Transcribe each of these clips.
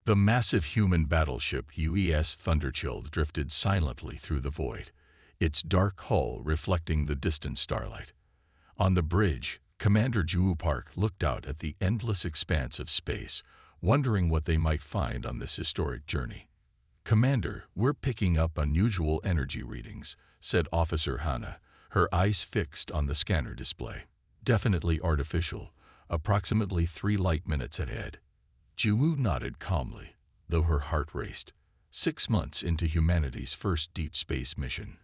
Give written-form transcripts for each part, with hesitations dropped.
The massive human battleship UES Thunderchild drifted silently through the void, its dark hull reflecting the distant starlight. On the bridge, Commander Juwu Park looked out at the endless expanse of space, wondering what they might find on this historic journey. "Commander, we're picking up unusual energy readings," said Officer Hana, her eyes fixed on the scanner display. "Definitely artificial, approximately 3 light minutes ahead." Juwu nodded calmly, though her heart raced. 6 months into humanity's first deep space mission,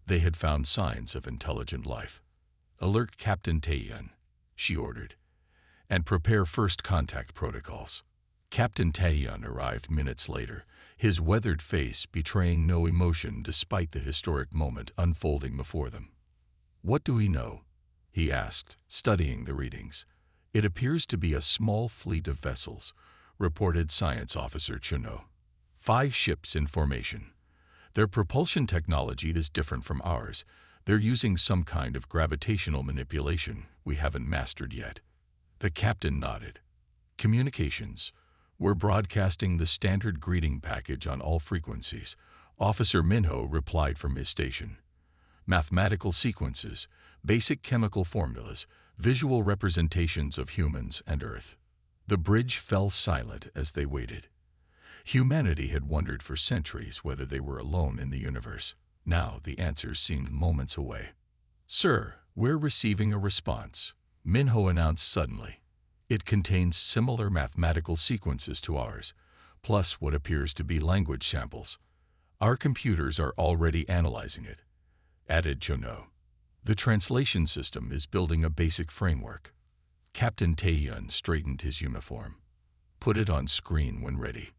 they had found signs of intelligent life. "Alert Captain Taehyun," she ordered, "and prepare first contact protocols." Captain Taehyun arrived minutes later, his weathered face betraying no emotion despite the historic moment unfolding before them. "What do we know?" he asked, studying the readings. "It appears to be a small fleet of vessels," reported Science Officer Chuno. "5 ships in formation. Their propulsion technology is different from ours. They're using some kind of gravitational manipulation we haven't mastered yet." The captain nodded. "Communications. We're broadcasting the standard greeting package on all frequencies," Officer Minho replied from his station. "Mathematical sequences, basic chemical formulas, visual representations of humans and Earth." The bridge fell silent as they waited. Humanity had wondered for centuries whether they were alone in the universe. Now the answers seemed moments away. "Sir, we're receiving a response," Minho announced suddenly. "It contains similar mathematical sequences to ours, plus what appears to be language samples. Our computers are already analyzing it," added Chono. "The translation system is building a basic framework." Captain Taehyun straightened his uniform. "Put it on screen when ready."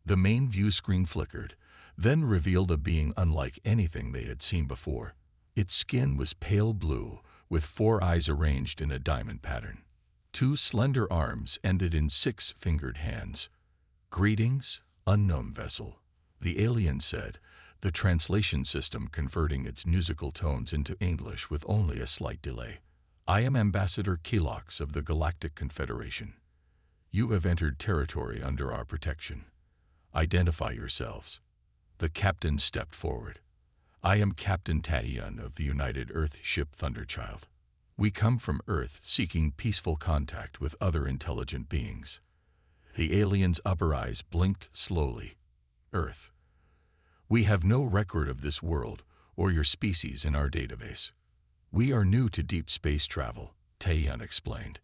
The main view screen flickered, then revealed a being unlike anything they had seen before. Its skin was pale blue, with 4 eyes arranged in a diamond pattern. 2 slender arms ended in 6-fingered hands. "Greetings, unknown vessel," the alien said, the translation system converting its musical tones into English with only a slight delay. "I am Ambassador Kelox of the Galactic Confederation. You have entered territory under our protection. Identify yourselves." The captain stepped forward. "I am Captain Taehyun of the United Earth ship Thunderchild. We come from Earth seeking peaceful contact with other intelligent beings." The alien's upper eyes blinked slowly. "Earth. We have no record of this world or your species in our database. We are new to deep space travel," Taehyun explained.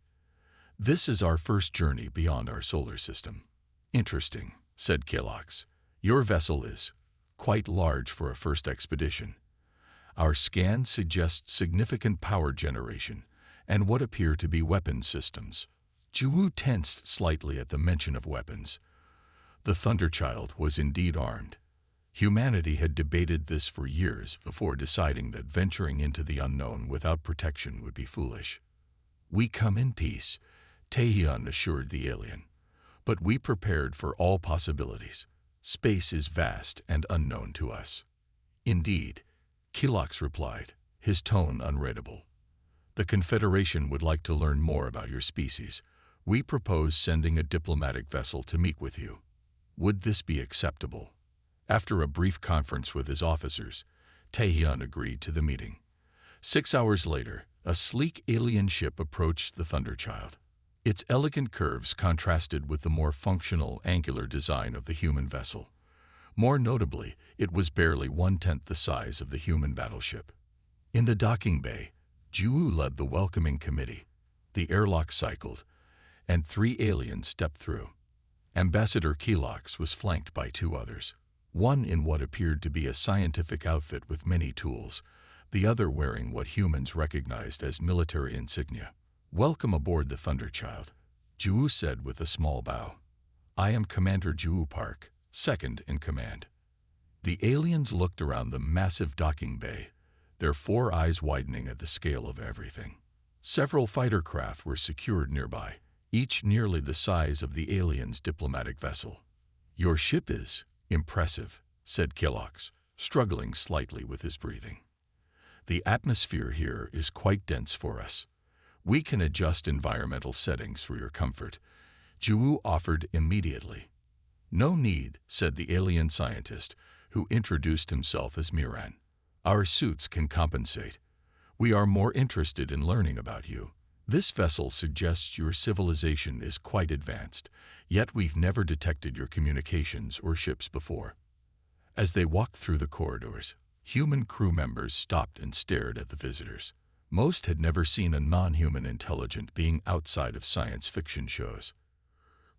"This is our first journey beyond our solar system." "Interesting," said Kelox. "Your vessel is quite large for a first expedition. Our scan suggests significant power generation and what appear to be weapon systems." Juwu tensed slightly at the mention of weapons. The Thunderchild was indeed armed. Humanity had debated this for years before deciding that venturing into the unknown without protection would be foolish. "We come in peace," Taehyun assured the alien. "But we prepared for all possibilities. Space is vast and unknown to us." "Indeed," Kelox replied, his tone unreadable. "The Confederation would like to learn more about your species. We propose sending a diplomatic vessel to meet with you. Would this be acceptable?" After a brief conference with his officers, Taehyun agreed to the meeting. 6 hours later, a sleek alien ship approached the Thunderchild. Its elegant curves contrasted with the more functional, angular design of the human vessel. More notably, it was barely 1/10 the size of the human battleship. In the docking bay, Juwu led the welcoming committee. The airlock cycled, and 3 aliens stepped through. Ambassador Kelox was flanked by 2 others, one in what appeared to be a scientific outfit with many tools, the other wearing what humans recognized as military insignia. "Welcome aboard the Thunderchild," Juwu said with a small bow. "I am Commander Juwu Park, second in command." The aliens looked around the massive docking bay, their 4 eyes widening at the scale of everything. Several fighter craft were secured nearby, each nearly the size of the alien's diplomatic vessel. "Your ship is impressive," said Kelox, struggling slightly with his breathing. "The atmosphere here is quite dense for us. We can adjust environmental settings for your comfort," Juwu offered immediately. "No need," said the alien scientist, who introduced himself as Miran. "Our suits can compensate. We are more interested in learning about you. This vessel suggests your civilization is quite advanced, yet we've never detected your communications or ships before." As they walked through the corridors, human crew members stopped and stared at the visitors. Most had never seen a non-human intelligent being outside of science fiction shows.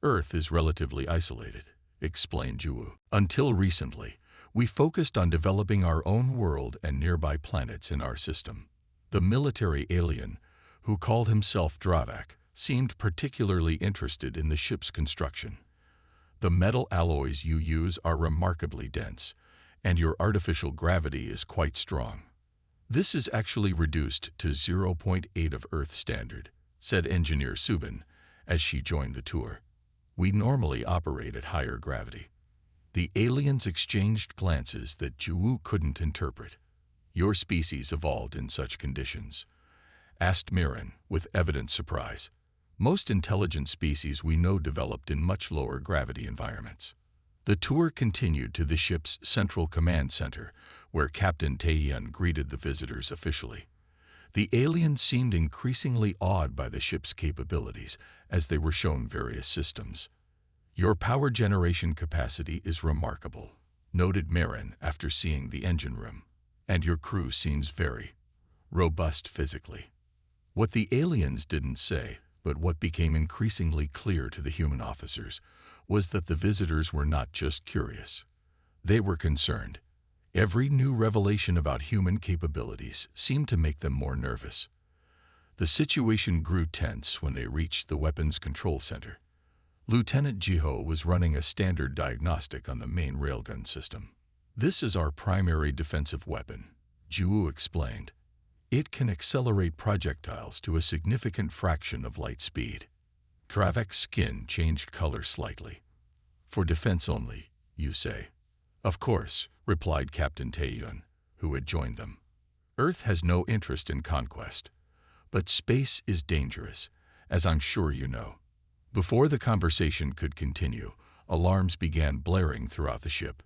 "Earth is relatively isolated," explained Juwu. "Until recently, we focused on developing our own world and nearby planets in our system." The military alien, who called himself Dravak, seemed particularly interested in the ship's construction. "The metal alloys you use are remarkably dense, and your artificial gravity is quite strong. This is actually reduced to 0.8 of Earth standard," said Engineer Subin as she joined the tour. "We normally operate at higher gravity." The aliens exchanged glances that Juwu couldn't interpret. "Your species evolved in such conditions?" asked Miran, with evident surprise. "Most intelligent species we know developed in much lower gravity environments." The tour continued to the ship's central command center, where Captain Taehyun greeted the visitors officially. The aliens seemed increasingly awed by the ship's capabilities as they were shown various systems. "Your power generation capacity is remarkable," noted Miran after seeing the engine room. "And your crew seems very robust physically." What the aliens didn't say, but what became increasingly clear to the human officers, was that the visitors were not just curious. They were concerned. Every new revelation about human capabilities seemed to make them more nervous. The situation grew tense when they reached the weapons control center. Lieutenant Jiho was running a standard diagnostic on the main railgun system. "This is our primary defensive weapon," Juwu explained. "It can accelerate projectiles to a significant fraction of light speed." Dravak's skin changed color slightly. "For defense only, you say?" "Of course," replied Captain Taehyun, who had joined them. "Earth has no interest in conquest. But space is dangerous, as I'm sure you know." Before the conversation could continue, alarms began blaring throughout the ship.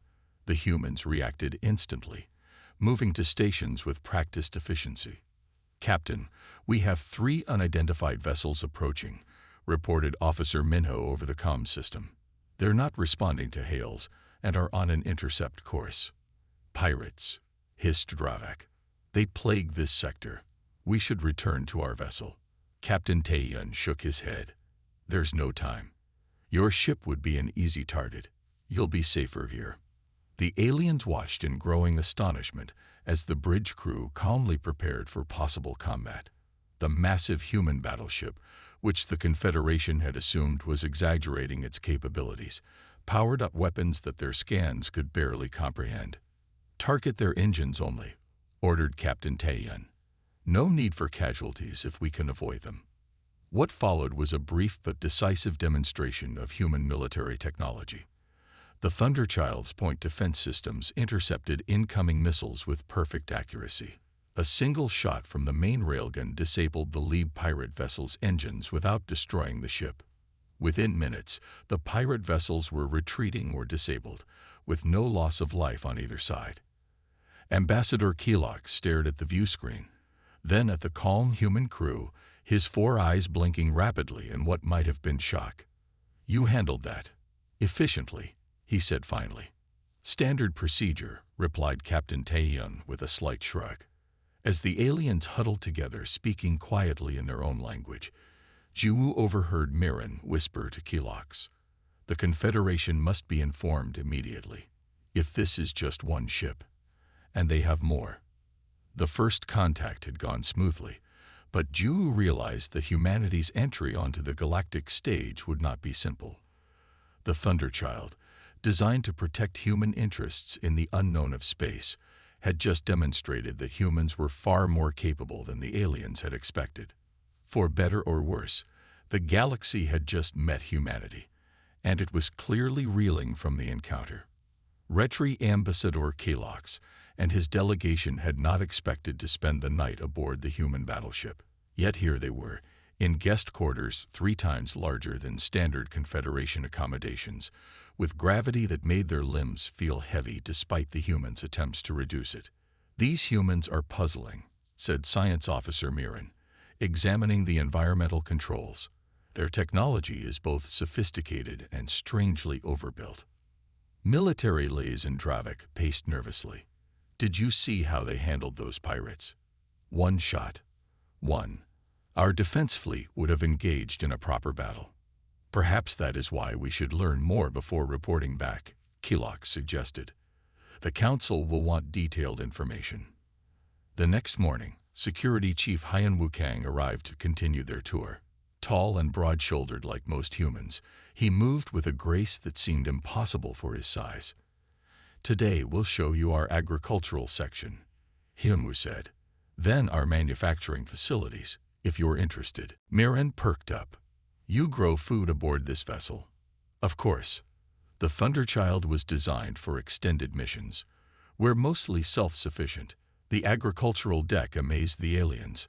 The humans reacted instantly, moving to stations with practiced efficiency. "Captain, we have 3 unidentified vessels approaching," reported Officer Minho over the comm system. "They're not responding to hails and are on an intercept course." "Pirates," hissed Dravak. "They plague this sector. We should return to our vessel." Captain Taehyun shook his head. "There's no time. Your ship would be an easy target. You'll be safer here." The aliens watched in growing astonishment as the bridge crew calmly prepared for possible combat. The massive human battleship, which the Confederation had assumed was exaggerating its capabilities, powered up weapons that their scans could barely comprehend. "Target their engines only," ordered Captain Taehyun. "No need for casualties if we can avoid them." What followed was a brief but decisive demonstration of human military technology. The Thunderchild's point defense systems intercepted incoming missiles with perfect accuracy. A single shot from the main railgun disabled the lead pirate vessel's engines without destroying the ship. Within minutes, the pirate vessels were retreating or disabled, with no loss of life on either side. Ambassador Keelock stared at the view screen, then at the calm human crew, his 4 eyes blinking rapidly in what might have been shock. "You handled that efficiently," he said finally. "Standard procedure," replied Captain Taehyun with a slight shrug. As the aliens huddled together, speaking quietly in their own language, Juwu overheard Miran whisper to Keelox, "The Confederation must be informed immediately. If this is just one ship, and they have more." The first contact had gone smoothly, but Juwu realized that humanity's entry onto the galactic stage would not be simple. The Thunderchild, designed to protect human interests in the unknown of space, had just demonstrated that humans were far more capable than the aliens had expected. For better or worse, the galaxy had just met humanity, and it was clearly reeling from the encounter. Retri Ambassador Keelox and his delegation had not expected to spend the night aboard the human battleship. Yet here they were, in guest quarters 3 times larger than standard Confederation accommodations, with gravity that made their limbs feel heavy despite the humans' attempts to reduce it. "These humans are puzzling," said Science Officer Mirren, examining the environmental controls. "Their technology is both sophisticated and strangely overbuilt." Military liaison Dravik paced nervously. "Did you see how they handled those pirates?" "One shot. One. Our defense fleet would have engaged in a proper battle." "Perhaps that is why we should learn more before reporting back," Kelox suggested. "The Council will want detailed information." The next morning, Security Chief Hyan Wukang arrived to continue their tour. Tall and broad-shouldered like most humans, he moved with a grace that seemed impossible for his size. "Today we'll show you our agricultural section," Hyunwoo said. "Then our manufacturing facilities, if you're interested." Mirren perked up. "You grow food aboard this vessel?" "Of course. The Thunderchild was designed for extended missions. We're mostly self-sufficient. The agricultural deck amazed the aliens.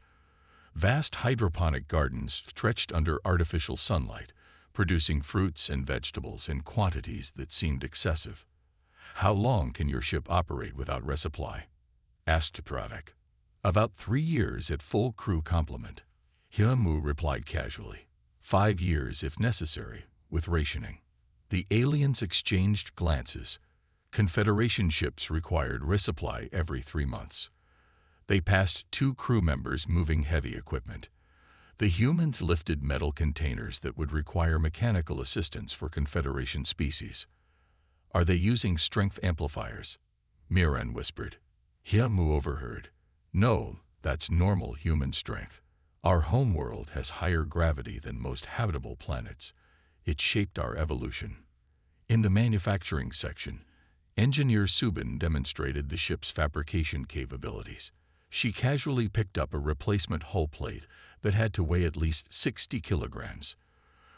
Vast hydroponic gardens stretched under artificial sunlight, producing fruits and vegetables in quantities that seemed excessive." "How long can your ship operate without resupply?" asked Dravik. "About 3 years at full crew complement," Hyunwoo replied casually. 5 years if necessary, with rationing." The aliens exchanged glances. Confederation ships required resupply every 3 months. They passed 2 crew members moving heavy equipment. The humans lifted metal containers that would require mechanical assistance for Confederation species. "Are they using strength amplifiers?" Mirren whispered. Hyunwoo overheard. "No, that's normal human strength. Our homeworld has higher gravity than most habitable planets. It shaped our evolution." In the manufacturing section, Engineer Subin demonstrated the ship's fabrication capabilities. She casually picked up a replacement hull plate that had to weigh at least 60 kilograms.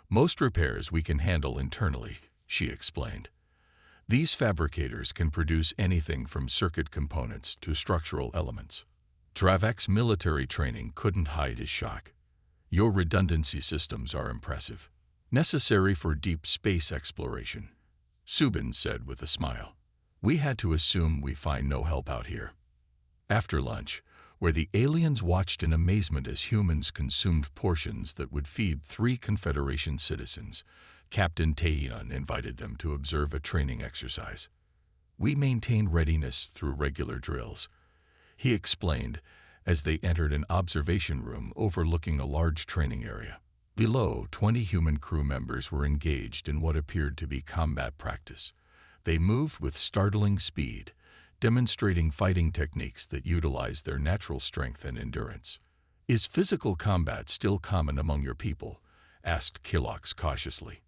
"Most repairs we can handle internally," she explained. "These fabricators can produce anything from circuit components to structural elements." Dravik's military training couldn't hide his shock. "Your redundancy systems are impressive. Necessary for deep space exploration," Subin said with a smile. "We had to assume we find no help out here." After lunch, where the aliens watched in amazement as humans consumed portions that would feed 3 Confederation citizens, Captain Taeyeon invited them to observe a training exercise. "We maintain readiness through regular drills," he explained as they entered an observation room overlooking a large training area. Below, 20 human crew members were engaged in what appeared to be combat practice. They moved with startling speed, demonstrating fighting techniques that utilized their natural strength and endurance. "Is physical combat still common among your people?" asked Kelox cautiously.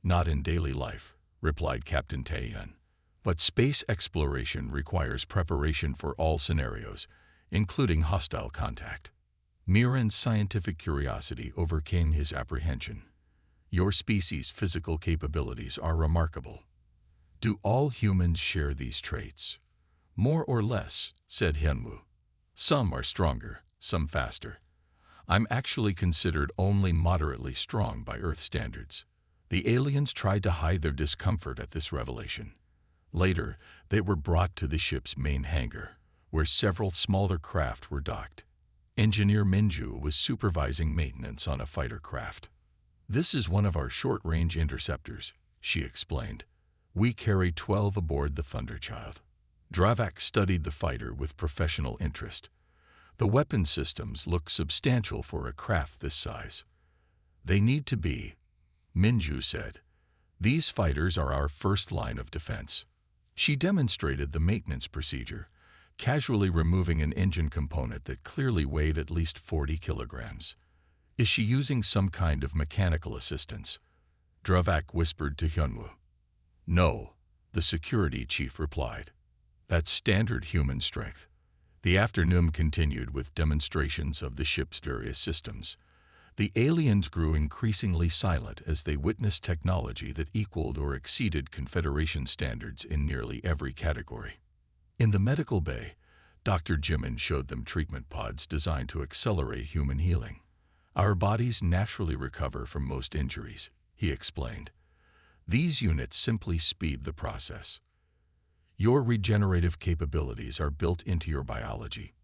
"Not in daily life," replied Captain Taeyeon. "But space exploration requires preparation for all scenarios, including hostile contact." Mirren's scientific curiosity overcame his apprehension. "Your species' physical capabilities are remarkable. Do all humans share these traits?" "More or less," said Hyunwoo. "Some are stronger, some faster. I'm actually considered only moderately strong by Earth standards." The aliens tried to hide their discomfort at this revelation. Later, they were brought to the ship's main hangar, where several smaller craft were docked. Engineer Minju was supervising maintenance on a fighter craft. "This is one of our short-range interceptors," she explained. "We carry 12 aboard the Thunderchild." Dravik studied the fighter with professional interest. The weapon systems looked substantial for a craft this size. "They need to be," Minju said. "These fighters are our first line of defense." She demonstrated the maintenance procedure, casually removing an engine component that clearly weighed at least 40 kilograms. "Is she using some kind of mechanical assistance?" Dravik whispered to Hyunwoo. "No," the security chief replied. "That's standard human strength." The afternoon continued with demonstrations of the ship's various systems. The aliens grew increasingly silent as they witnessed technology that equaled or exceeded Confederation standards in nearly every category. In the medical bay, Dr. Jimin showed them treatment pods designed to accelerate human healing. Our bodies naturally recover from most injuries, he explained. These units simply speed the process. Your regenerative capabilities are built into your biology,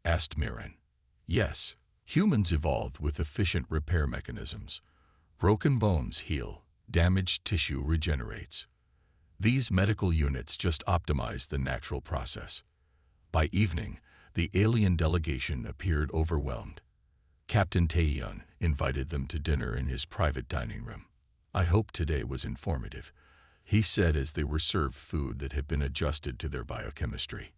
asked Mirren. Yes, humans evolved with efficient repair mechanisms. Broken bones heal, damaged tissue regenerates. These medical units just optimize the natural process. By evening, the alien delegation appeared overwhelmed. Captain Taeyeon invited them to dinner in his private dining room. I hope today was informative, he said as they were served food that had been adjusted to their biochemistry.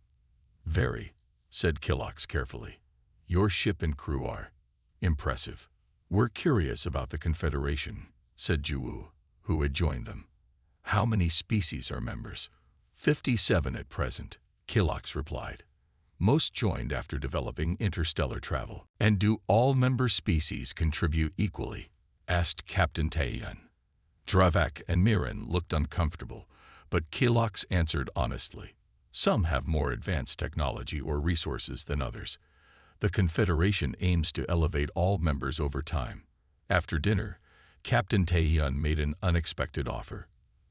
Very, said Killox carefully. Your ship and crew are impressive. We're curious about the Confederation, said Juwoo, who had joined them. How many species are members? 57 at present, Killox replied. Most joined after developing interstellar travel. And do all member species contribute equally? Asked Captain Taeyeon. Dravak and Mirren looked uncomfortable, but Killox answered honestly. Some have more advanced technology or resources than others. The Confederation aims to elevate all members over time. After dinner, Captain Taeyeon made an unexpected offer.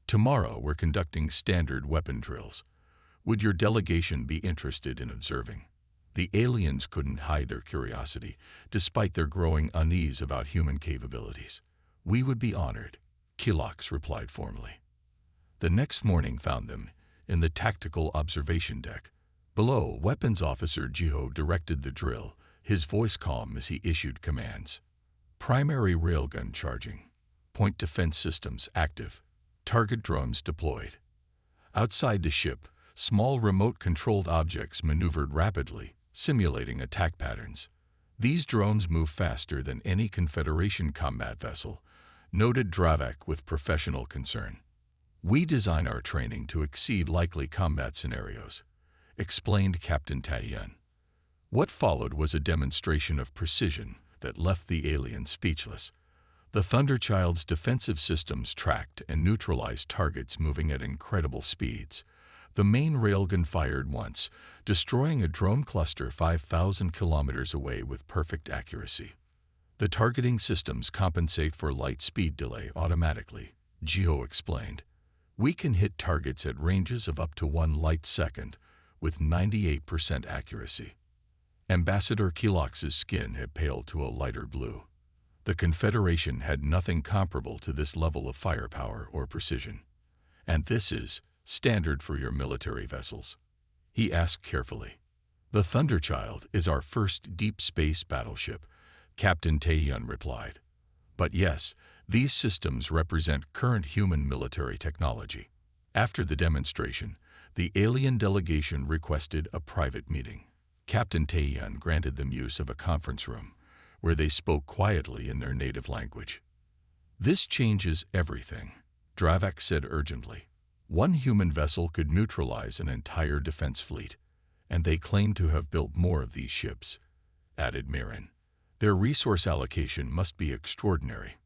Tomorrow we're conducting standard weapon drills. Would your delegation be interested in observing? The aliens couldn't hide their curiosity, despite their growing unease about human capabilities. We would be honored, Killox replied formally. The next morning found them in the tactical observation deck. Below, Weapons Officer Jiho directed the drill, his voice calm as he issued commands. Primary railgun charging. Point defense systems active. Target drones deployed. Outside the ship, small remote-controlled objects maneuvered rapidly, simulating attack patterns. These drones move faster than any Confederation combat vessel, noted Dravak with professional concern. We design our training to exceed likely combat scenarios, explained Captain Taeyeon. What followed was a demonstration of precision that left the aliens speechless. The Thunderchild's defensive systems tracked and neutralized targets moving at incredible speeds. The main railgun fired once, destroying a drone cluster 5,000 kilometers away with perfect accuracy. The targeting systems compensate for light speed delay automatically, Jiho explained. We can hit targets at ranges of up to 1 light second, with 98% accuracy. Ambassador Killox's skin had paled to a lighter blue. The Confederation had nothing comparable to this level of firepower or precision. And this is standard for your military vessels? He asked carefully. The Thunderchild is our first deep space battleship, Captain Taeyeon replied. But yes, these systems represent current human military technology. After the demonstration, the alien delegation requested a private meeting. Captain Taeyeon granted them use of a conference room, where they spoke quietly in their native language. This changes everything, Dravak said urgently. One human vessel could neutralize an entire defense fleet, and they claim to have built more of these ships, added Mirren. Their resource allocation must be extraordinary.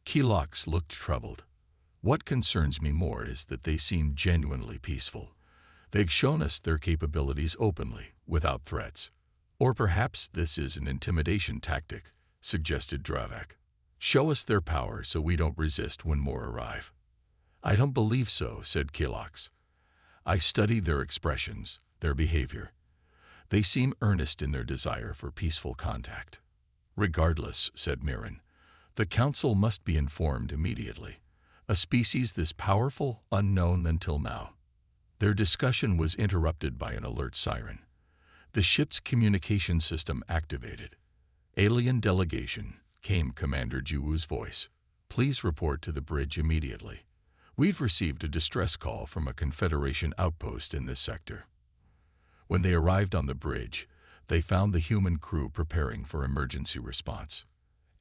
Killox looked troubled. What concerns me more is that they seem genuinely peaceful. They've shown us their capabilities openly, without threats. Or perhaps this is an intimidation tactic, suggested Dravak. Show us their power so we don't resist when more arrive. I don't believe so, said Killox. I studied their expressions, their behavior. They seem earnest in their desire for peaceful contact. Regardless, said Mirren, the Council must be informed immediately. A species this powerful, unknown until now. Their discussion was interrupted by an alert siren. The ship's communication system activated. Alien delegation, came Commander Juwoo's voice. Please report to the bridge immediately. We've received a distress call from a Confederation outpost in this sector. When they arrived on the bridge, they found the human crew preparing for emergency response.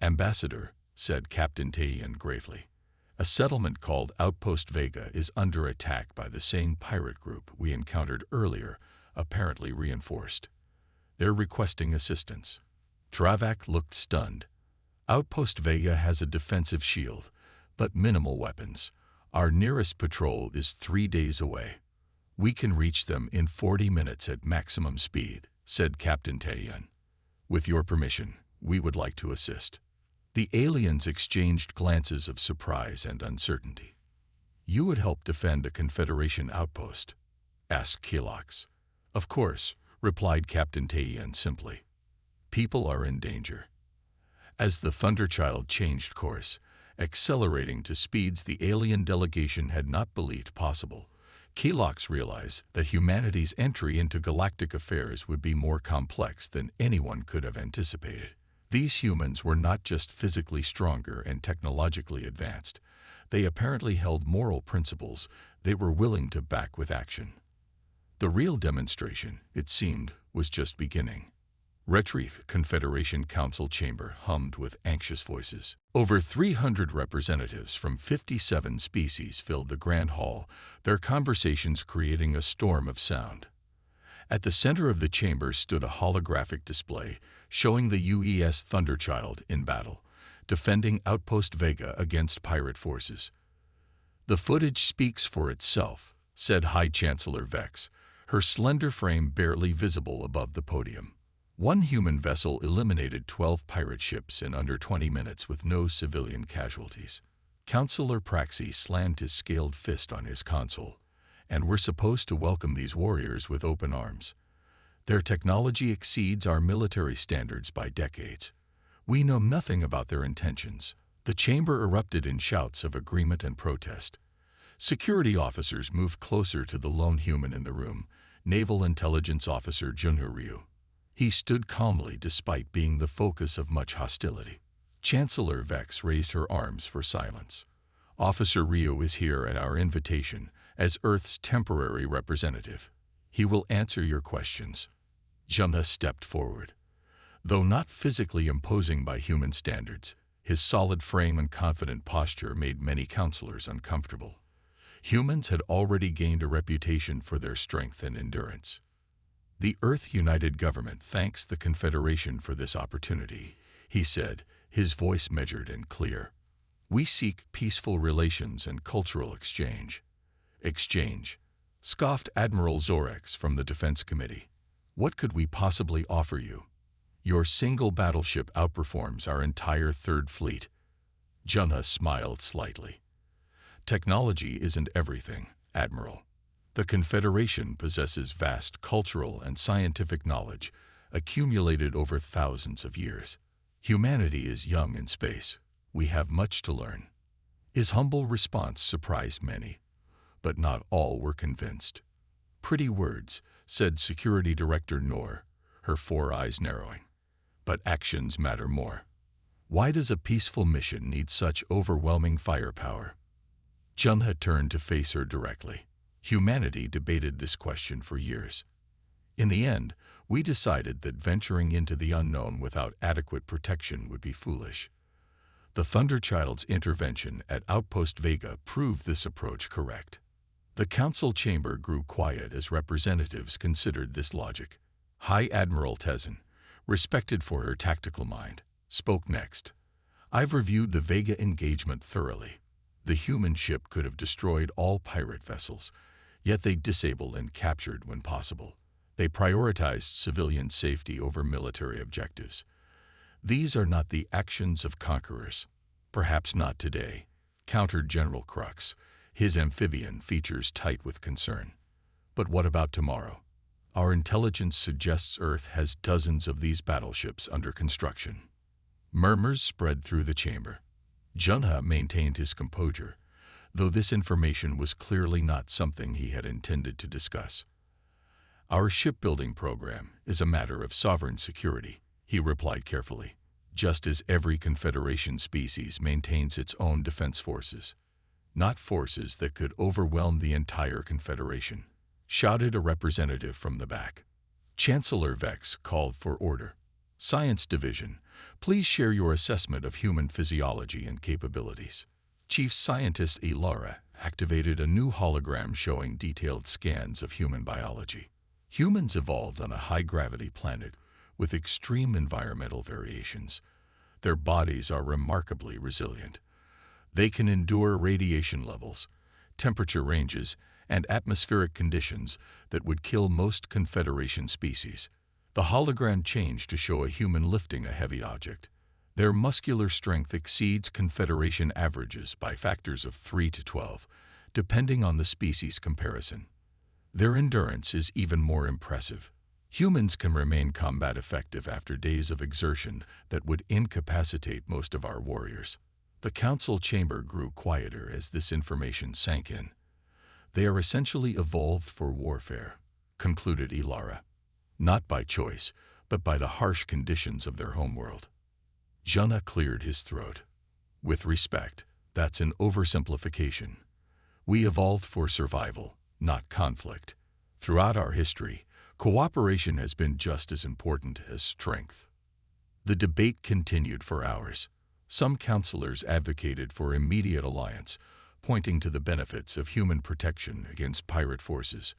Ambassador, said Captain Taeyeon gravely, a settlement called Outpost Vega is under attack by the same pirate group we encountered earlier, apparently reinforced. They're requesting assistance. Dravak looked stunned. Outpost Vega has a defensive shield, but minimal weapons. Our nearest patrol is 3 days away. We can reach them in 40 minutes at maximum speed, said Captain Taeyeon. With your permission, we would like to assist. The aliens exchanged glances of surprise and uncertainty. "You would help defend a Confederation outpost?" asked Kelox. "Of course," replied Captain Taiyan simply. "People are in danger." As the Thunderchild changed course, accelerating to speeds the alien delegation had not believed possible, Kelox realized that humanity's entry into galactic affairs would be more complex than anyone could have anticipated. These humans were not just physically stronger and technologically advanced. They apparently held moral principles they were willing to back with action. The real demonstration, it seemed, was just beginning. Retrieve Confederation Council chamber hummed with anxious voices. Over 300 representatives from 57 species filled the Grand Hall, their conversations creating a storm of sound. At the center of the chamber stood a holographic display showing the UES Thunderchild in battle, defending Outpost Vega against pirate forces. "The footage speaks for itself," said High Chancellor Vex, her slender frame barely visible above the podium. One human vessel eliminated 12 pirate ships in under 20 minutes with no civilian casualties. Councillor Praxi slammed his scaled fist on his console. "And we're supposed to welcome these warriors with open arms. Their technology exceeds our military standards by decades. We know nothing about their intentions." The chamber erupted in shouts of agreement and protest. Security officers moved closer to the lone human in the room, Naval Intelligence Officer Junho Ryu. He stood calmly despite being the focus of much hostility. Chancellor Vex raised her arms for silence. "Officer Ryu is here at our invitation as Earth's temporary representative. He will answer your questions." Junha stepped forward. Though not physically imposing by human standards, his solid frame and confident posture made many counselors uncomfortable. Humans had already gained a reputation for their strength and endurance. "The Earth United Government thanks the Confederation for this opportunity," he said, his voice measured and clear. "We seek peaceful relations and cultural exchange." "Exchange," scoffed Admiral Zorex from the Defense Committee. "What could we possibly offer you? Your single battleship outperforms our entire Third Fleet." Junha smiled slightly. "Technology isn't everything, Admiral. The Confederation possesses vast cultural and scientific knowledge accumulated over thousands of years. Humanity is young in space. We have much to learn." His humble response surprised many, but not all were convinced. "Pretty words," said Security Director Noor, her 4 eyes narrowing. "But actions matter more. Why does a peaceful mission need such overwhelming firepower?" Junha turned to face her directly. "Humanity debated this question for years. In the end, we decided that venturing into the unknown without adequate protection would be foolish. The Thunderchild's intervention at Outpost Vega proved this approach correct." The council chamber grew quiet as representatives considered this logic. High Admiral Tezen, respected for her tactical mind, spoke next. "I've reviewed the Vega engagement thoroughly. The human ship could have destroyed all pirate vessels, yet they disabled and captured when possible. They prioritized civilian safety over military objectives. These are not the actions of conquerors." "Perhaps not today," countered General Crux, his amphibian features tight with concern. "But what about tomorrow? Our intelligence suggests Earth has dozens of these battleships under construction." Murmurs spread through the chamber. Junha maintained his composure, though this information was clearly not something he had intended to discuss. "Our shipbuilding program is a matter of sovereign security," he replied carefully, "just as every Confederation species maintains its own defense forces. Not forces that could overwhelm the entire Confederation," shouted a representative from the back. Chancellor Vex called for order. "Science Division, please share your assessment of human physiology and capabilities." Chief Scientist Ilara activated a new hologram showing detailed scans of human biology. Humans evolved on a high-gravity planet with extreme environmental variations. Their bodies are remarkably resilient. They can endure radiation levels, temperature ranges, and atmospheric conditions that would kill most Confederation species. The hologram changed to show a human lifting a heavy object. Their muscular strength exceeds Confederation averages by factors of 3 to 12, depending on the species comparison. Their endurance is even more impressive. Humans can remain combat effective after days of exertion that would incapacitate most of our warriors. The council chamber grew quieter as this information sank in. They are essentially evolved for warfare, concluded Ilara. Not by choice, but by the harsh conditions of their homeworld. Junna cleared his throat. With respect, that's an oversimplification. We evolved for survival, not conflict. Throughout our history, cooperation has been just as important as strength. The debate continued for hours. Some counselors advocated for immediate alliance, pointing to the benefits of human protection against pirate forces.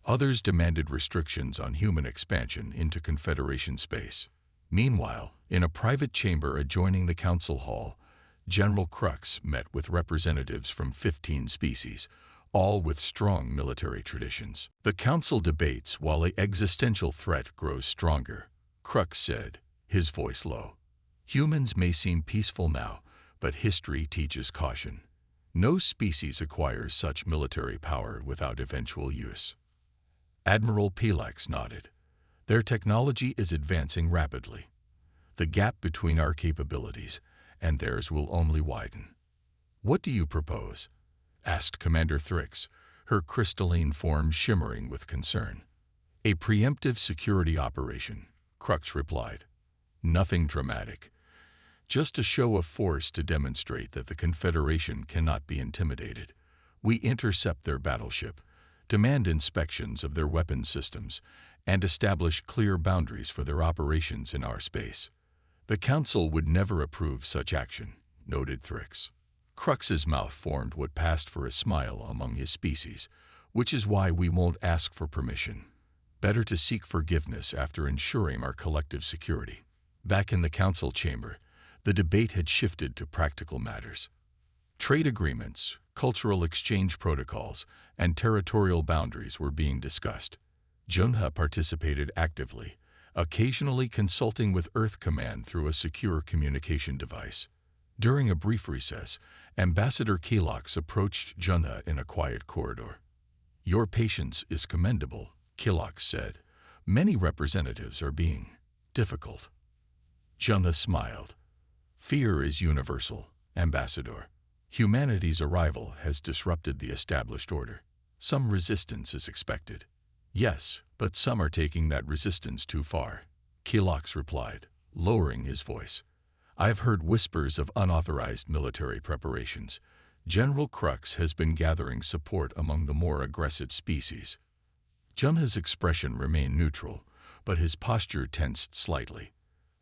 Others demanded restrictions on human expansion into Confederation space. Meanwhile, in a private chamber adjoining the council hall, General Crux met with representatives from 15 species, all with strong military traditions. The council debates while the existential threat grows stronger. Crux said, his voice low. Humans may seem peaceful now, but history teaches caution. No species acquires such military power without eventual use. Admiral Pelax nodded. Their technology is advancing rapidly. The gap between our capabilities and theirs will only widen. What do you propose? Asked Commander Thrix, her crystalline form shimmering with concern. A preemptive security operation, Crux replied. Nothing dramatic. Just a show of force to demonstrate that the Confederation cannot be intimidated. We intercept their battleship, demand inspections of their weapons systems, and establish clear boundaries for their operations in our space. The Council would never approve such action, noted Thrix. Crux's mouth formed what passed for a smile among his species, which is why we won't ask for permission. Better to seek forgiveness after ensuring our collective security. Back in the Council chamber, the debate had shifted to practical matters. Trade agreements, cultural exchange protocols, and territorial boundaries were being discussed. Junha participated actively, occasionally consulting with Earth Command through a secure communication device. During a brief recess, Ambassador Kilox approached Junha in a quiet corridor. Your patience is commendable, Kilox said. Many representatives are being difficult. Junha smiled. Fear is universal, Ambassador. Humanity's arrival has disrupted the established order. Some resistance is expected. Yes, but some are taking that resistance too far, Kilox replied, lowering his voice. I've heard whispers of unauthorized military preparations. General Crux has been gathering support among the more aggressive species. Junha's expression remained neutral, but his posture tensed slightly.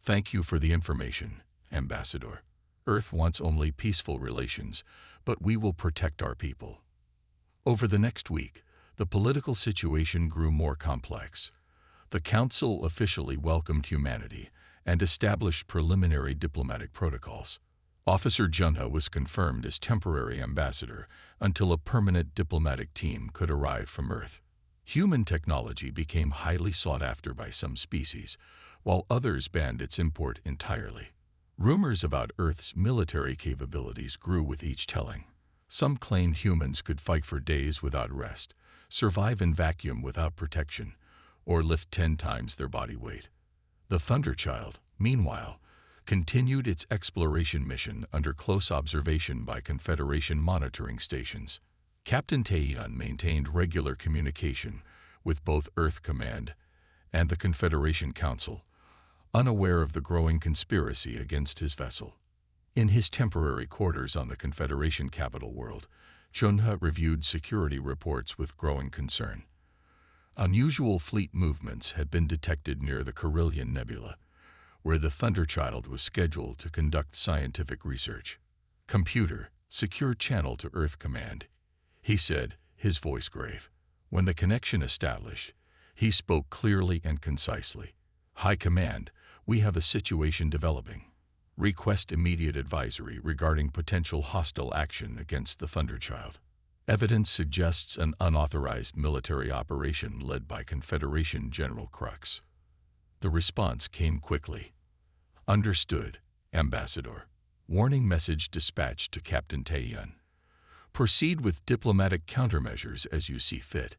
Thank you for the information, Ambassador. Earth wants only peaceful relations, but we will protect our people. Over the next week, the political situation grew more complex. The Council officially welcomed humanity and established preliminary diplomatic protocols. Officer Junha was confirmed as temporary ambassador until a permanent diplomatic team could arrive from Earth. Human technology became highly sought after by some species, while others banned its import entirely. Rumors about Earth's military capabilities grew with each telling. Some claimed humans could fight for days without rest, survive in vacuum without protection, or lift 10 times their body weight. The Thunderchild, meanwhile, continued its exploration mission under close observation by Confederation monitoring stations. Captain Taeyeon maintained regular communication with both Earth Command and the Confederation Council, unaware of the growing conspiracy against his vessel. In his temporary quarters on the Confederation capital world, Junha reviewed security reports with growing concern. Unusual fleet movements had been detected near the Carillion Nebula, where the Thunderchild was scheduled to conduct scientific research. Computer, secure channel to Earth Command, he said, his voice grave. When the connection established, he spoke clearly and concisely. High Command, we have a situation developing. Request immediate advisory regarding potential hostile action against the Thunderchild. Evidence suggests an unauthorized military operation led by Confederation General Crux. The response came quickly. Understood, Ambassador. Warning message dispatched to Captain Taehyun. Proceed with diplomatic countermeasures as you see fit.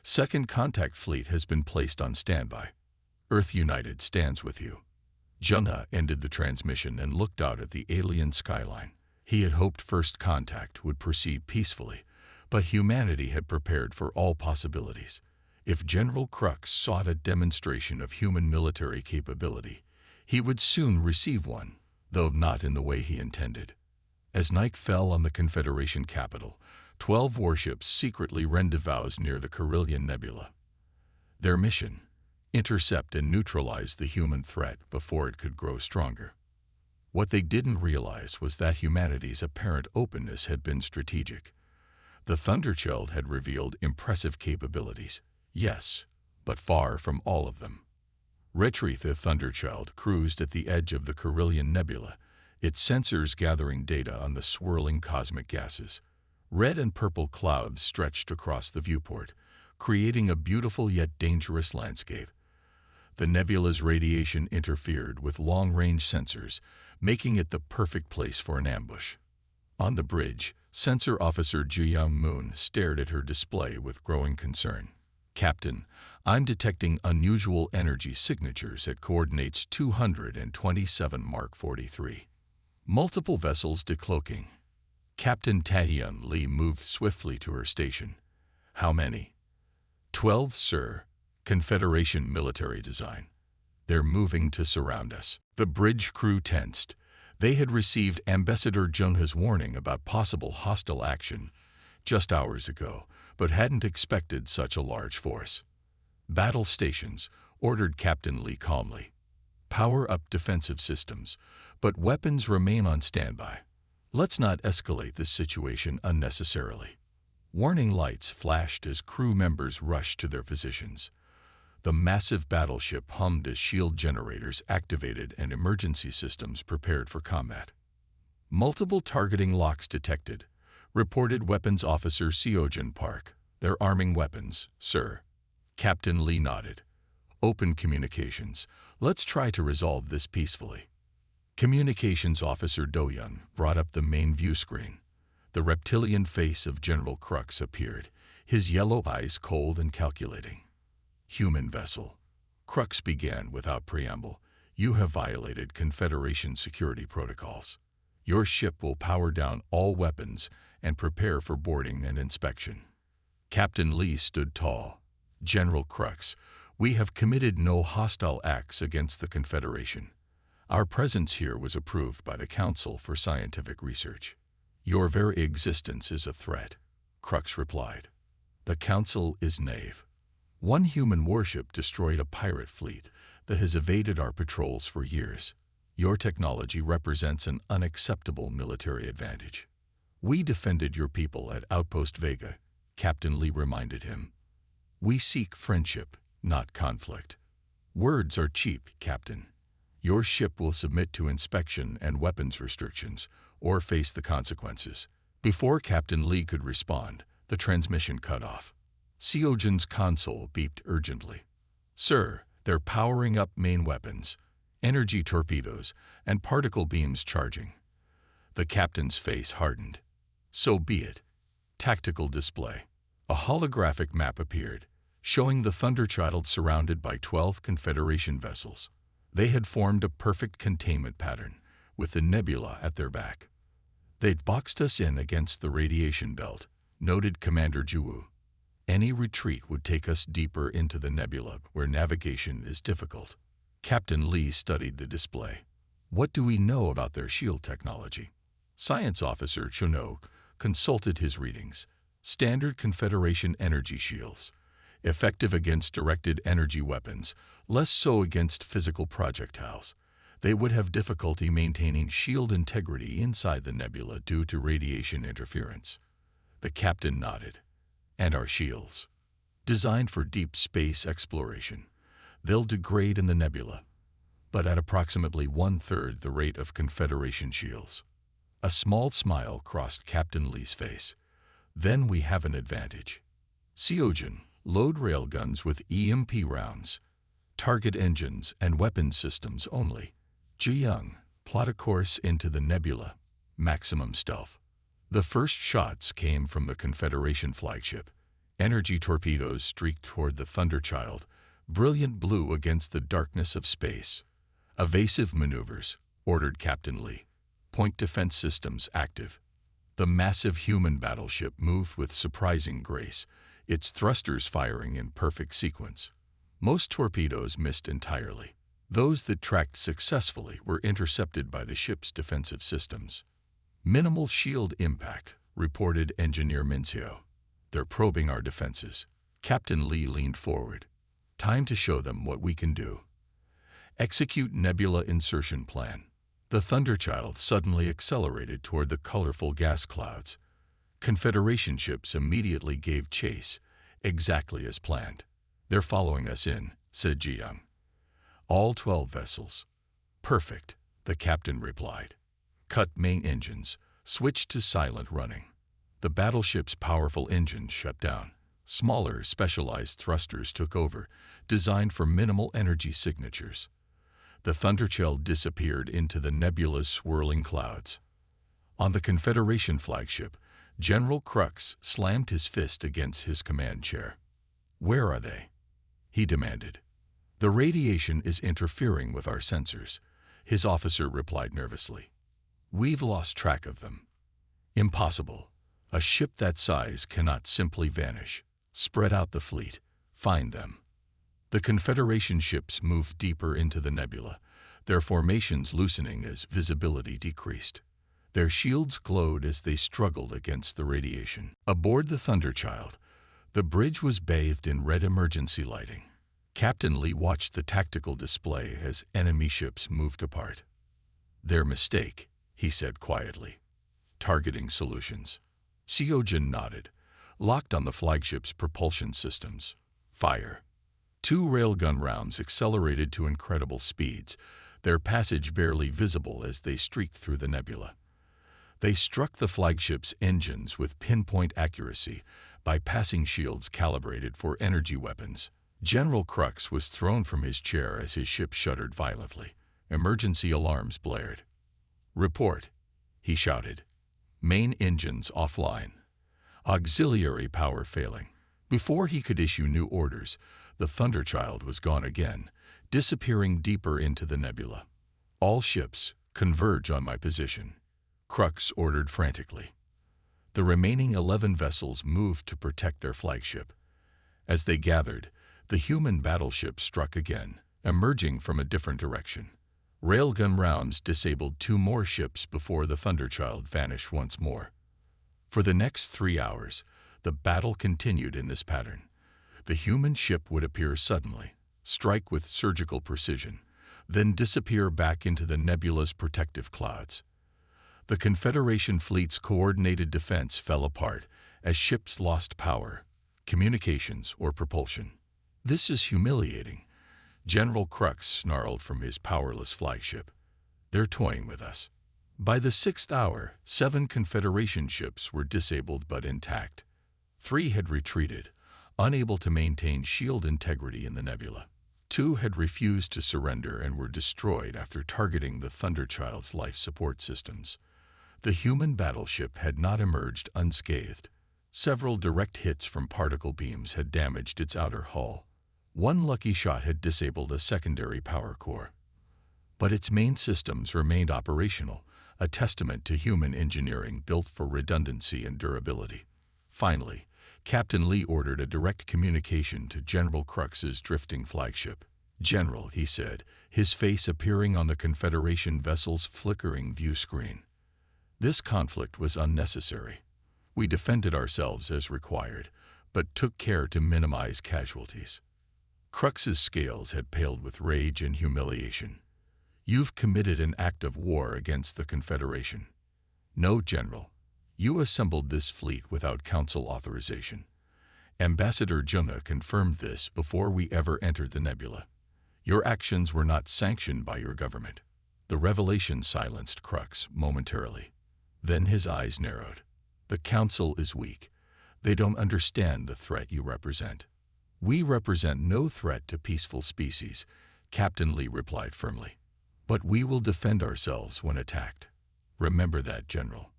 Second contact fleet has been placed on standby. Earth United stands with you. Junha ended the transmission and looked out at the alien skyline. He had hoped first contact would proceed peacefully, but humanity had prepared for all possibilities. If General Crux sought a demonstration of human military capability, he would soon receive one, though not in the way he intended. As night fell on the Confederation capital, 12 warships secretly rendezvoused near the Carillion Nebula. Their mission: intercept and neutralize the human threat before it could grow stronger. What they didn't realize was that humanity's apparent openness had been strategic. The Thunderchild had revealed impressive capabilities, yes, but far from all of them. Retrieve the Thunderchild cruised at the edge of the Carillion Nebula, its sensors gathering data on the swirling cosmic gases. Red and purple clouds stretched across the viewport, creating a beautiful yet dangerous landscape. The nebula's radiation interfered with long-range sensors, making it the perfect place for an ambush. On the bridge, Sensor Officer Ji-Young Moon stared at her display with growing concern. Captain, I'm detecting unusual energy signatures at coordinates 227 Mark 43. Multiple vessels decloaking. Captain Taehyun Lee moved swiftly to her station. How many? 12, sir. Confederation military design. They're moving to surround us. The bridge crew tensed. They had received Ambassador Junha's warning about possible hostile action just hours ago, but hadn't expected such a large force. Battle stations, ordered Captain Lee calmly. Power up defensive systems, but weapons remain on standby. Let's not escalate this situation unnecessarily. Warning lights flashed as crew members rushed to their positions. The massive battleship hummed as shield generators activated and emergency systems prepared for combat. Multiple targeting locks detected, reported Weapons Officer Seojin Park. They're arming weapons, sir. Captain Lee nodded. Open communications. Let's try to resolve this peacefully. Communications Officer Doyun brought up the main view screen. The reptilian face of General Crux appeared, his yellow eyes cold and calculating. Human vessel. Crux began without preamble. You have violated Confederation security protocols. Your ship will power down all weapons and prepare for boarding and inspection. Captain Lee stood tall. General Crux, we have committed no hostile acts against the Confederation. Our presence here was approved by the Council for Scientific Research. Your very existence is a threat, Crux replied. The Council is naive. One human warship destroyed a pirate fleet that has evaded our patrols for years. Your technology represents an unacceptable military advantage. We defended your people at Outpost Vega, Captain Lee reminded him. We seek friendship, not conflict. Words are cheap, Captain. Your ship will submit to inspection and weapons restrictions, or face the consequences. Before Captain Lee could respond, the transmission cut off. Seojin's console beeped urgently. Sir, they're powering up main weapons, energy torpedoes, and particle beams charging. The captain's face hardened. So be it. Tactical display. A holographic map appeared, showing the Thunderchild surrounded by 12 Confederation vessels. They had formed a perfect containment pattern, with the nebula at their back. They'd boxed us in against the radiation belt, noted Commander Juwu. Any retreat would take us deeper into the nebula, where navigation is difficult. Captain Lee studied the display. What do we know about their shield technology? Science Officer Chunok consulted his readings. Standard Confederation energy shields. Effective against directed energy weapons, less so against physical projectiles. They would have difficulty maintaining shield integrity inside the nebula due to radiation interference. The captain nodded. And our shields. Designed for deep space exploration. They'll degrade in the nebula, but at approximately 1/3 the rate of Confederation shields. A small smile crossed Captain Lee's face. Then we have an advantage. Seojin, load railguns with EMP rounds. Target engines and weapon systems only. Ji-Young, Plot a course into the nebula. Maximum stealth. The first shots came from the Confederation flagship. Energy torpedoes streaked toward the Thunderchild, brilliant blue against the darkness of space. Evasive maneuvers, ordered Captain Lee. Point defense systems active. The massive human battleship moved with surprising grace, its thrusters firing in perfect sequence. Most torpedoes missed entirely. Those that tracked successfully were intercepted by the ship's defensive systems. Minimal shield impact, reported Engineer Mincio. They're probing our defenses. Captain Lee leaned forward. Time to show them what we can do. Execute nebula insertion plan. The Thunderchild suddenly accelerated toward the colorful gas clouds. Confederation ships immediately gave chase, exactly as planned. They're following us in, said Jiyoung. All 12 vessels. Perfect, the captain replied. Cut main engines, switch to silent running. The battleship's powerful engines shut down. Smaller, specialized thrusters took over, designed for minimal energy signatures. The Thunderchild disappeared into the nebula's swirling clouds. On the Confederation flagship, General Crux slammed his fist against his command chair. Where are they? He demanded. The radiation is interfering with our sensors, his officer replied nervously. We've lost track of them. Impossible. A ship that size cannot simply vanish. Spread out the fleet. Find them. The Confederation ships moved deeper into the nebula, their formations loosening as visibility decreased. Their shields glowed as they struggled against the radiation. Aboard the Thunderchild, the bridge was bathed in red emergency lighting. Captain Lee watched the tactical display as enemy ships moved apart. Their mistake, he said quietly. Targeting solutions. Seojin nodded, locked on the flagship's propulsion systems. Fire. 2 railgun rounds accelerated to incredible speeds, their passage barely visible as they streaked through the nebula. They struck the flagship's engines with pinpoint accuracy, bypassing shields calibrated for energy weapons. General Crux was thrown from his chair as his ship shuddered violently. Emergency alarms blared. Report, he shouted. Main engines offline. Auxiliary power failing. Before he could issue new orders, the Thunderchild was gone again, disappearing deeper into the nebula. All ships, converge on my position, Crux ordered frantically. The remaining 11 vessels moved to protect their flagship. As they gathered, the human battleship struck again, emerging from a different direction. Railgun rounds disabled 2 more ships before the Thunderchild vanished once more. For the next 3 hours, the battle continued in this pattern. The human ship would appear suddenly, strike with surgical precision, then disappear back into the nebula's protective clouds. The Confederation fleet's coordinated defense fell apart as ships lost power, communications, or propulsion. This is humiliating, General Crux snarled from his powerless flagship. They're toying with us. By the 6th hour, 7 Confederation ships were disabled but intact. 3 had retreated, unable to maintain shield integrity in the nebula. 2 had refused to surrender and were destroyed after targeting the Thunderchild's life support systems. The human battleship had not emerged unscathed. Several direct hits from particle beams had damaged its outer hull. 1 lucky shot had disabled a secondary power core. But its main systems remained operational, a testament to human engineering built for redundancy and durability. Finally, Captain Lee ordered a direct communication to General Crux's drifting flagship. General, he said, his face appearing on the Confederation vessel's flickering view screen. This conflict was unnecessary. We defended ourselves as required, but took care to minimize casualties. Crux's scales had paled with rage and humiliation. You've committed an act of war against the Confederation. No, General. You assembled this fleet without council authorization. Ambassador Junna confirmed this before we ever entered the nebula. Your actions were not sanctioned by your government. The revelation silenced Crux momentarily. Then his eyes narrowed. The council is weak. They don't understand the threat you represent. We represent no threat to peaceful species, Captain Lee replied firmly. But we will defend ourselves when attacked. Remember that, General."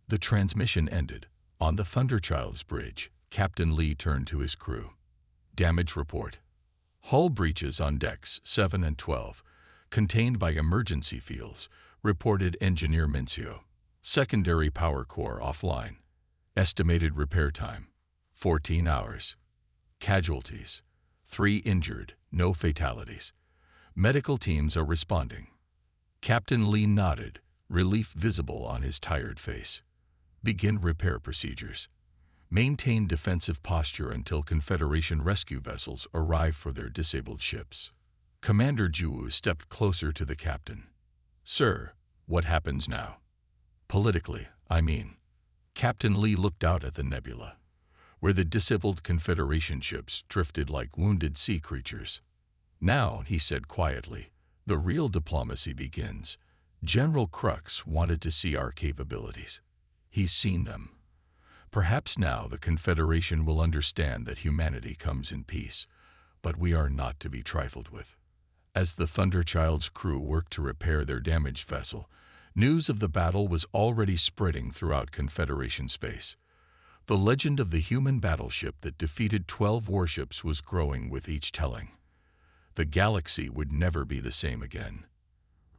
The transmission ended. On the Thunderchild's bridge, Captain Lee turned to his crew. "Damage report. Hull breaches on decks 7 and 12, contained by emergency fields," reported Engineer Mincio. "Secondary power core offline. Estimated repair time, 14 hours. Casualties, 3 injured, no fatalities. Medical teams are responding." Captain Lee nodded, relief visible on his tired face. "Begin repair procedures. Maintain defensive posture until Confederation rescue vessels arrive for their disabled ships." Commander Juwu stepped closer to the captain. "Sir, what happens now?" "Politically, I mean." Captain Lee looked out at the nebula, where the disabled Confederation ships drifted like wounded sea creatures. "Now," he said quietly, "the real diplomacy begins. General Crux wanted to see our capabilities. He's seen them. Perhaps now the Confederation will understand that humanity comes in peace, but we are not to be trifled with." As the Thunderchild's crew worked to repair their damaged vessel, news of the battle was already spreading throughout Confederation space. The legend of the human battleship that defeated 12 warships was growing with each telling. The galaxy would never be the same again.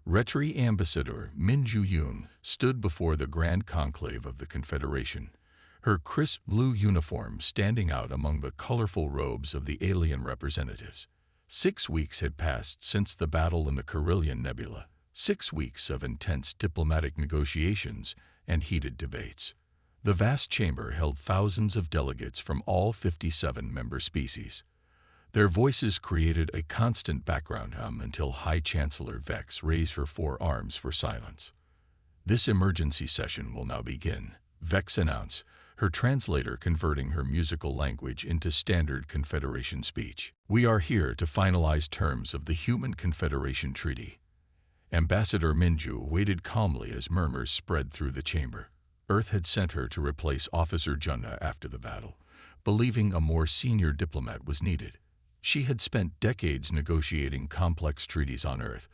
Retri Ambassador Min Ju-yoon stood before the Grand Conclave of the Confederation, her crisp blue uniform standing out among the colorful robes of the alien representatives. 6 weeks had passed since the battle in the Carillion Nebula, 6 weeks of intense diplomatic negotiations and heated debates. The vast chamber held thousands of delegates from all 57 member species. Their voices created a constant background hum until High Chancellor Vex raised her 4 arms for silence. "This emergency session will now begin," Vex announced, her translator converting her musical language into standard Confederation speech. "We are here to finalize terms of the Human Confederation Treaty." Ambassador Minju waited calmly as murmurs spread through the chamber. Earth had sent her to replace Officer Junna after the battle, believing a more senior diplomat was needed. She had spent decades negotiating complex treaties on Earth,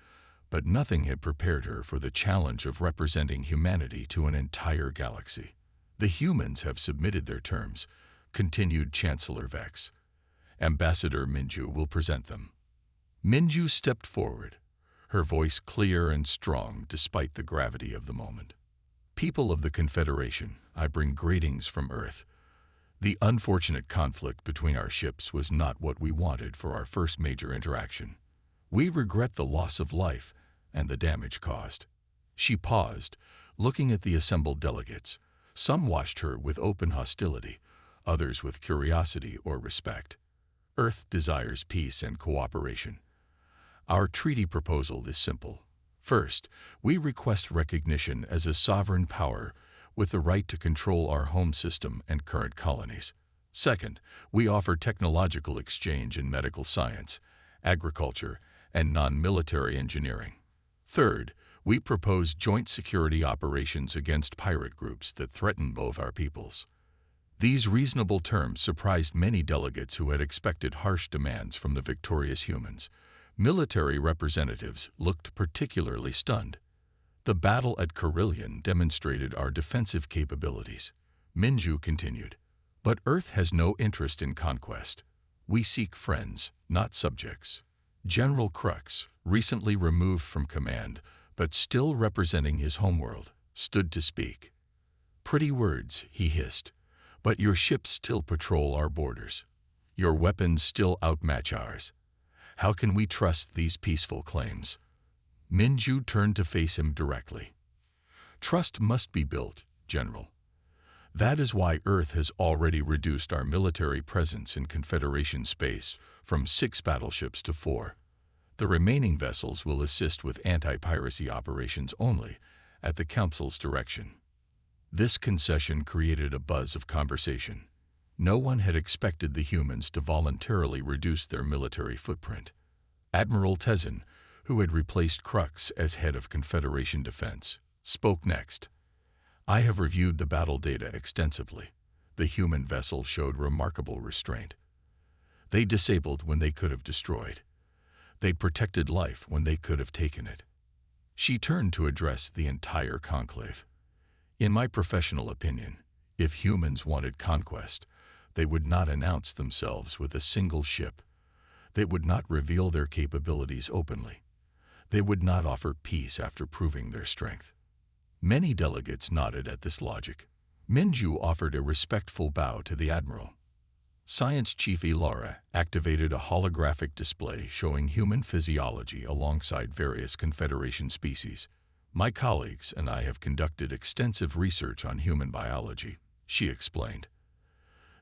but nothing had prepared her for the challenge of representing humanity to an entire galaxy. "The humans have submitted their terms," continued Chancellor Vex. "Ambassador Minju will present them." Minju stepped forward, her voice clear and strong despite the gravity of the moment. "People of the Confederation, I bring greetings from Earth. The unfortunate conflict between our ships was not what we wanted for our first major interaction. We regret the loss of life and the damage caused." She paused, looking at the assembled delegates. Some watched her with open hostility, others with curiosity or respect. "Earth desires peace and cooperation. Our treaty proposal is simple. First, we request recognition as a sovereign power with the right to control our home system and current colonies. Second, we offer technological exchange in medical science, agriculture, and non-military engineering. Third, we propose joint security operations against pirate groups that threaten both our peoples." These reasonable terms surprised many delegates who had expected harsh demands from the victorious humans. Military representatives looked particularly stunned. "The battle at Carillion demonstrated our defensive capabilities," Minju continued. "But Earth has no interest in conquest. We seek friends, not subjects." General Crux, recently removed from command, but still representing his homeworld, stood to speak. "Pretty words," he hissed, "but your ships still patrol our borders. Your weapons still outmatch ours. How can we trust these peaceful claims?" Minju turned to face him directly. "Trust must be built, General. That is why Earth has already reduced our military presence in Confederation space from 6 battleships to 4. The remaining vessels will assist with anti-piracy operations only, at the Council's direction." This concession created a buzz of conversation. No one had expected the humans to voluntarily reduce their military footprint. Admiral Tezen, who had replaced Crux as head of Confederation Defense, spoke next. "I have reviewed the battle data extensively. The human vessel showed remarkable restraint. They disabled when they could have destroyed. They protected life when they could have taken it. She turned to address the entire conclave. In my professional opinion, if humans wanted conquest, they would not announce themselves with a single ship. They would not reveal their capabilities openly. They would not offer peace after proving their strength. Many delegates nodded at this logic. Minju offered a respectful bow to the admiral. Science Chief Ilara activated a holographic display showing human physiology alongside various Confederation species. My colleagues and I have conducted extensive research on human biology, she explained.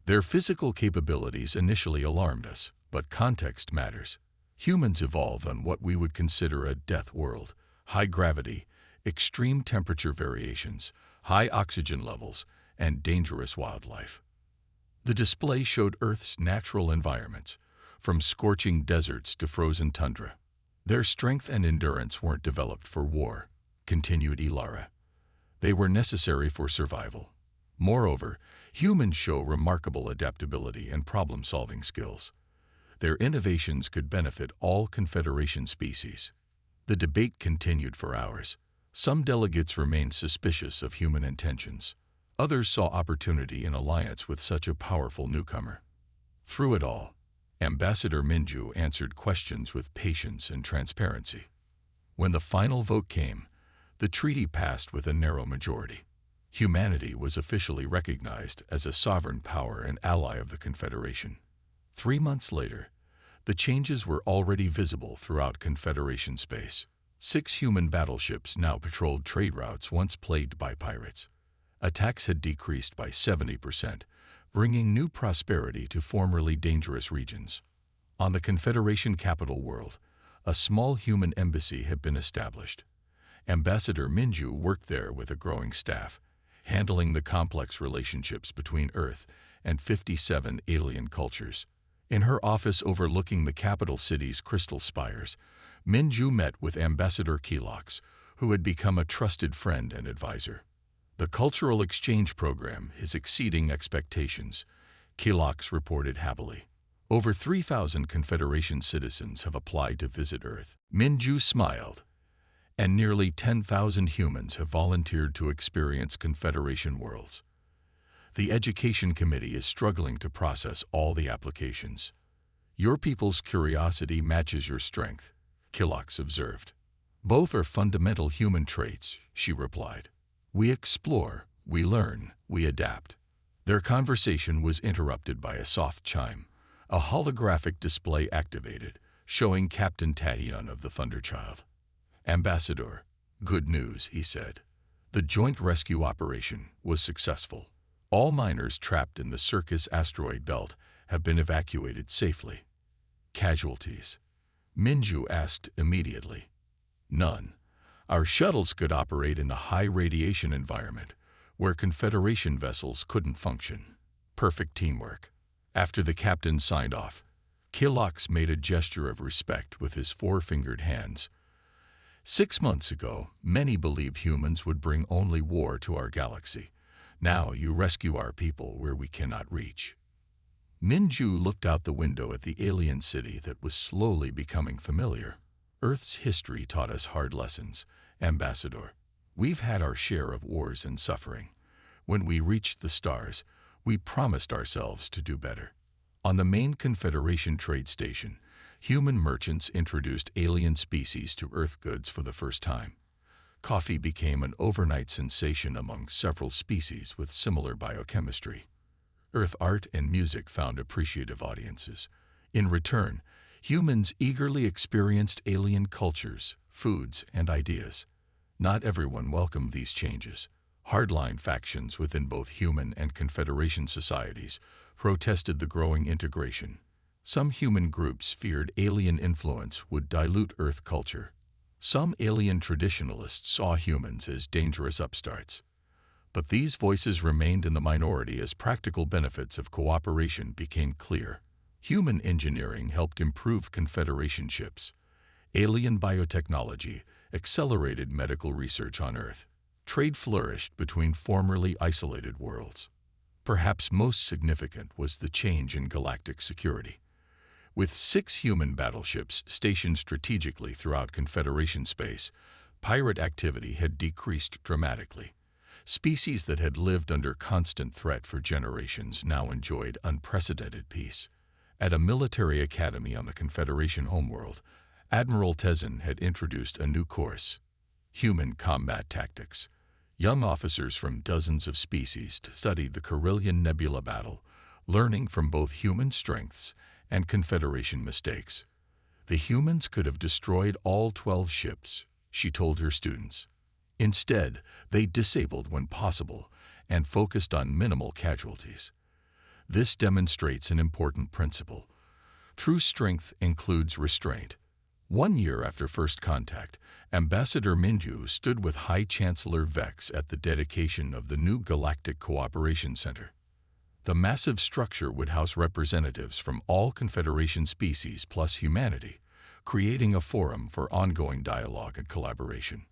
Their physical capabilities initially alarmed us, but context matters. Humans evolved on what we would consider a death world: high gravity, extreme temperature variations, high oxygen levels, and dangerous wildlife. The display showed Earth's natural environments, from scorching deserts to frozen tundra. Their strength and endurance weren't developed for war, continued Ilara. They were necessary for survival. Moreover, humans show remarkable adaptability and problem-solving skills. Their innovations could benefit all Confederation species. The debate continued for hours. Some delegates remained suspicious of human intentions. Others saw opportunity in alliance with such a powerful newcomer. Through it all, Ambassador Minju answered questions with patience and transparency. When the final vote came, the treaty passed with a narrow majority. Humanity was officially recognized as a sovereign power and ally of the Confederation. 3 months later, the changes were already visible throughout Confederation space. 6 human battleships now patrolled trade routes once plagued by pirates. Attacks had decreased by 70%, bringing new prosperity to formerly dangerous regions. On the Confederation capital world, a small human embassy had been established. Ambassador Minju worked there with a growing staff, handling the complex relationships between Earth and 57 alien cultures. In her office overlooking the capital city's crystal spires, Minju met with Ambassador Kelox, who had become a trusted friend and advisor. The cultural exchange program is exceeding expectations, Kelox reported happily. Over 3,000 Confederation citizens have applied to visit Earth. Minju smiled. And nearly 10,000 humans have volunteered to experience Confederation worlds. The Education Committee is struggling to process all the applications. Your people's curiosity matches your strength, Kelox observed. Both are fundamental human traits, she replied. We explore, we learn, we adapt. Their conversation was interrupted by a soft chime. A holographic display activated, showing Captain Tachyon of the Thunderchild. Ambassador, good news, he said. The joint rescue operation was successful. All miners trapped in the Circus asteroid belt have been evacuated safely. Casualties? Minju asked immediately. None. Our shuttles could operate in the high radiation environment, where Confederation vessels couldn't function. Perfect teamwork. After the captain signed off, Kelox made a gesture of respect with his 4-fingered hands. 6 months ago, many believed humans would bring only war to our galaxy. Now you rescue our people where we cannot reach. Minju looked out the window at the alien city that was slowly becoming familiar. Earth's history taught us hard lessons, Ambassador. We've had our share of wars and suffering. When we reached the stars, we promised ourselves to do better. On the main Confederation trade station, human merchants introduced alien species to Earth goods for the first time. Coffee became an overnight sensation among several species with similar biochemistry. Earth art and music found appreciative audiences. In return, humans eagerly experienced alien cultures, foods, and ideas. Not everyone welcomed these changes. Hardline factions within both human and Confederation societies protested the growing integration. Some human groups feared alien influence would dilute Earth culture. Some alien traditionalists saw humans as dangerous upstarts. But these voices remained in the minority as practical benefits of cooperation became clear. Human engineering helped improve Confederation ships. Alien biotechnology accelerated medical research on Earth. Trade flourished between formerly isolated worlds. Perhaps most significant was the change in galactic security. With 6 human battleships stationed strategically throughout Confederation space, Pirate activity had decreased dramatically. Species that had lived under constant threat for generations now enjoyed unprecedented peace. At a military academy on the Confederation homeworld, Admiral Tezen had introduced a new course: human combat tactics. Young officers from dozens of species studied the Carillion Nebula battle, learning from both human strengths and Confederation mistakes. The humans could have destroyed all 12 ships, she told her students. Instead, they disabled when possible and focused on minimal casualties. This demonstrates an important principle. True strength includes restraint. 1 year after first contact, Ambassador Minju stood with High Chancellor Vex at the dedication of the new Galactic Cooperation Center. The massive structure would house representatives from all Confederation species plus humanity, creating a forum for ongoing dialogue and collaboration.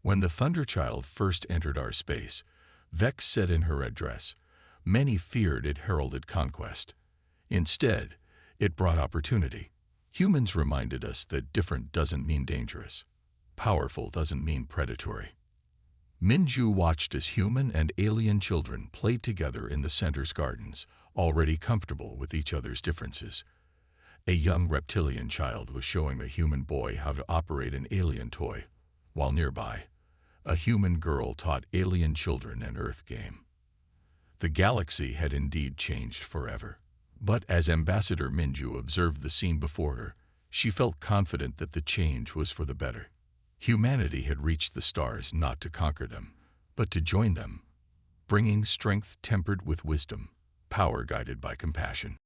When the Thunderchild first entered our space, Vex said in her address, many feared it heralded conquest. Instead, it brought opportunity. Humans reminded us that different doesn't mean dangerous. Powerful doesn't mean predatory. Minju watched as human and alien children played together in the center's gardens, already comfortable with each other's differences. A young reptilian child was showing a human boy how to operate an alien toy, while nearby, a human girl taught alien children an Earth game. The galaxy had indeed changed forever. But as Ambassador Minju observed the scene before her, she felt confident that the change was for the better. Humanity had reached the stars not to conquer them, but to join them, bringing strength tempered with wisdom, power guided by compassion.